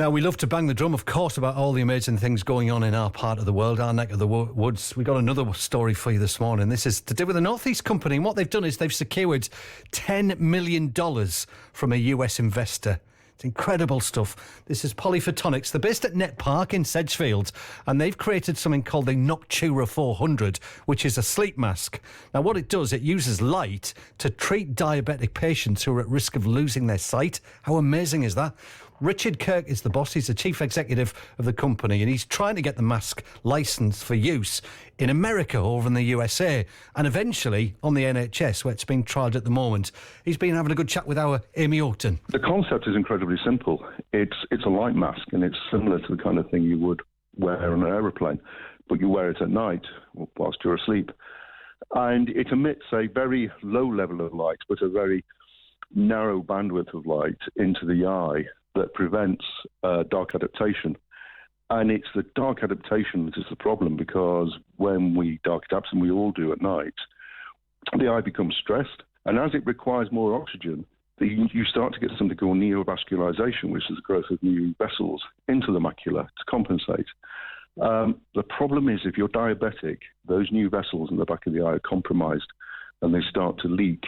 Now, we love to bang the drum, of course, about all the amazing things going on in our part of the world, our neck of the woods. We've got another story for you this morning. This is to do with the North East Company, and what they've done is they've secured $10 million from a US investor. It's incredible stuff. This is Polyphotonics. They're based at Net Park in Sedgefield, and they've created something called the Noctura 400, which is a sleep mask. Now, what it does, it uses light to treat diabetic patients who are at risk of losing their sight. How amazing is that? Richard Kirk is the boss. He's the chief executive of the company, and he's trying to get the mask licensed for use in America, over in the USA, and eventually on the NHS, where it's being trialled at the moment. He's been having a good chat with our Amy Oakton. The concept is incredibly simple. It's a light mask, and it's similar to the kind of thing you would wear on an aeroplane, but you wear it at night whilst you're asleep. And it emits a very low level of light, but a very narrow bandwidth of light into the eye that prevents dark adaptation. And it's the dark adaptation that is the problem, because when we dark adapt, and we all do at night, the eye becomes stressed. And as it requires more oxygen, you start to get something called neovascularization, which is the growth of new vessels into the macula to compensate. The problem is, if you're diabetic, those new vessels in the back of the eye are compromised and they start to leak.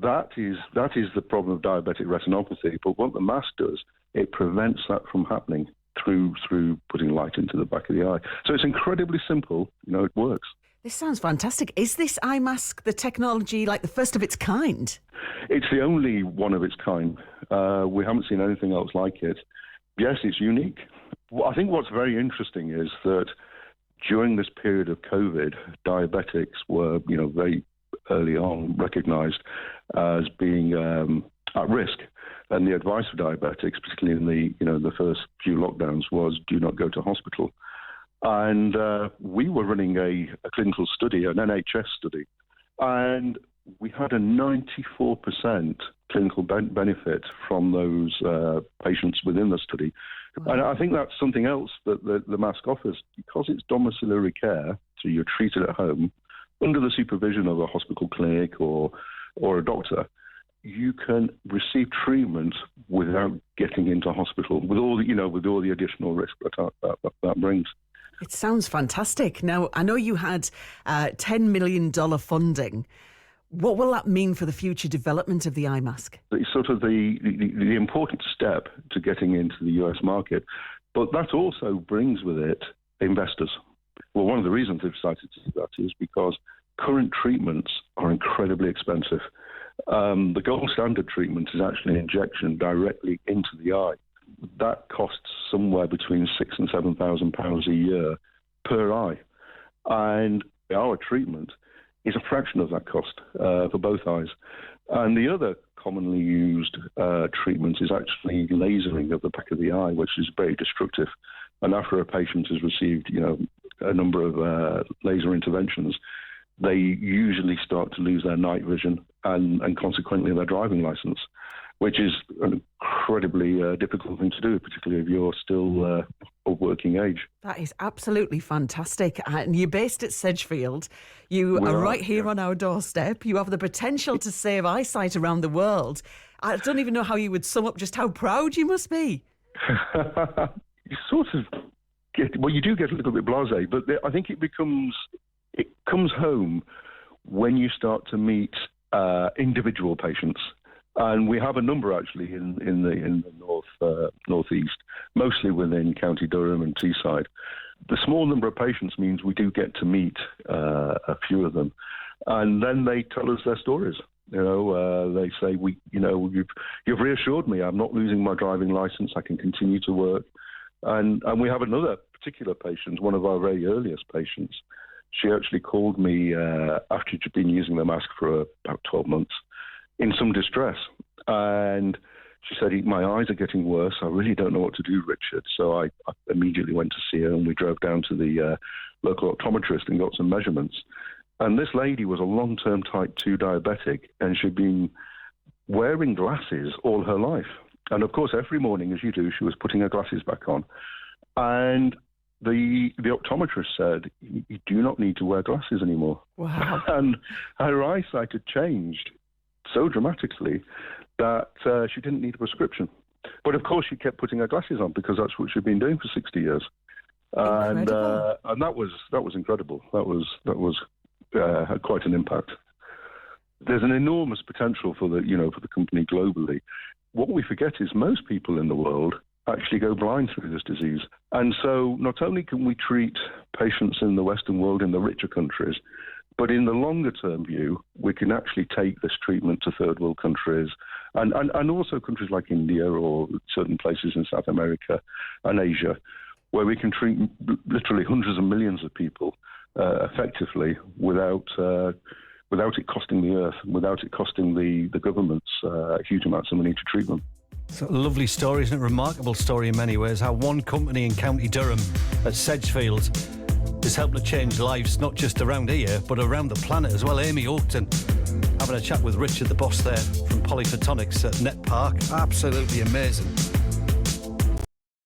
That is the problem of diabetic retinopathy. But what the mask does, it prevents that from happening through putting light into the back of the eye. So it's incredibly simple. It works. This sounds fantastic. Is this eye mask, the technology, like the first of its kind? It's the only one of its kind. We haven't seen anything else like it. Yes, it's unique. I think what's very interesting is that during this period of COVID, diabetics were, very early on recognised as being at risk. And the advice for diabetics, particularly in the first few lockdowns, was do not go to hospital. And we were running a clinical study, an NHS study, and we had a 94% clinical benefit from those patients within the study. Wow. And I think that's something else that the mask offers, because it's domiciliary care, so you're treated at home under the supervision of a hospital clinic or a doctor. You can receive treatment without getting into hospital, with all the additional risk that brings. It sounds fantastic. Now, I know you had $10 million funding. What will that mean for the future development of the eye mask? It's sort of the important step to getting into the US market, but that also brings with it investors. Well, one of the reasons they've decided to do that is because current treatments are incredibly expensive. The gold standard treatment is actually an injection directly into the eye. That costs somewhere between £6,000 and £7,000 a year per eye. And our treatment is a fraction of that cost for both eyes. And the other commonly used treatment is actually lasering of the back of the eye, which is very destructive. And after a patient has received, a number of laser interventions, they usually start to lose their night vision and consequently their driving license, which is an incredibly difficult thing to do, particularly if you're still of working age. That is absolutely fantastic. And you're based at Sedgefield. You are right here on our doorstep. You have the potential to save eyesight around the world. I don't even know how you would sum up just how proud you must be. You sort of you do get a little bit blasé, but I think it comes home when you start to meet individual patients. And we have a number actually in the northeast, mostly within County Durham and Teesside. The small number of patients means we do get to meet a few of them, and then they tell us their stories. They say, you've reassured me. I'm not losing my driving license. I can continue to work. And we have another particular patient, one of our very earliest patients. She actually called me after she'd been using the mask for about 12 months. In some distress, and she said, my eyes are getting worse. I really don't know what to do, Richard. So I immediately went to see her, and we drove down to the local optometrist and got some measurements. And this lady was a long-term type 2 diabetic, and she'd been wearing glasses all her life. And of course, every morning, as you do, she was putting her glasses back on. And the optometrist said, you do not need to wear glasses anymore. Wow. And her eyesight had changed so dramatically that she didn't need a prescription But of course, she kept putting her glasses on because that's what she'd been doing for 60 years. And that was incredible. That was had quite an impact. There's an enormous potential for the company globally. What we forget is most people in the world actually go blind through this disease. And so not only can we treat patients in the Western world, in the richer countries, but in the longer term view, we can actually take this treatment to third world countries and also countries like India or certain places in South America and Asia, where we can treat literally hundreds of millions of people effectively without it costing the earth, without it costing the governments huge amounts of money to treat them. It's a lovely story, isn't it? Remarkable story in many ways, how one company in County Durham at Sedgefield is helping to change lives, not just around here, but around the planet as well. Amy Oakton having a chat with Richard, the boss there from Polyphotonics at Net Park. Absolutely amazing.